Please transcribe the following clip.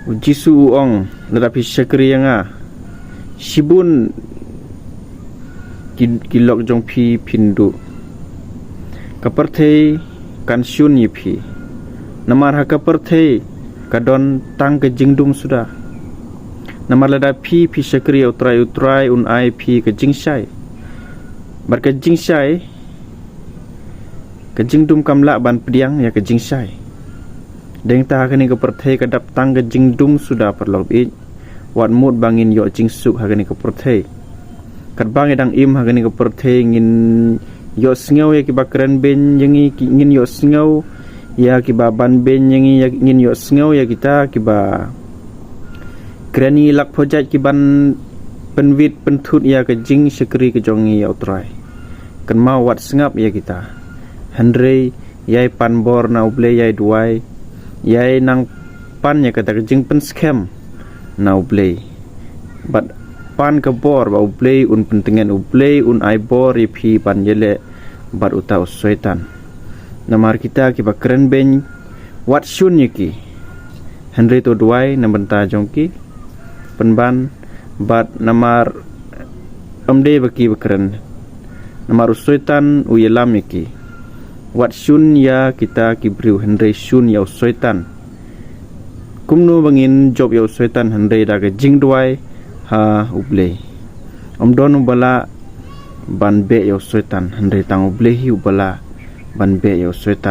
Jisu uong ladapi syakri yang Shibun kilok jong pi pindu kapertei kan syun yipi namar ha kapertei kadon tang ke jingdum sudah namar ladapi pi syakri utrai un ai pi ke jingsyai bar ke jingsyai ke jingdum kamla ban pediang ya ke jingsyai deng ta kini kapertei kadap tang ke jingdum sudah perlob i wat mut bangin yo jingsuk hagani kapertei kat bang edang im hagani kapertei ngin yo sngau ya ki bakran ben yengi ngin yo sngau ya ki ban ben yengi ya ngin yo sngau ya kita ki ba krani lak project ki ban penwit pentut ya ke jing syakri ke jongi ya utrai kan mau wat sngap ya kita handre yai pan bor na uble yai duai yai nang pan ya kata ke jing pen scam na uble but pan ke bor ba uble un pentingan uble un ai bor ipi pan yele bat uta uswetan namar kita ki ba keren ben wat shun yiki Henry to duai nambenta jongki penban bat namar amde baki bakren namar uswetan uyelam yiki wat shun ya kita ki briu Henry shun ya uswetan kumnu bangin job ya uswetan Henry da ke jing duai ha uble omdon ubala ban be ya uswetan Henry tang uble hi ubala ban be ya uswetan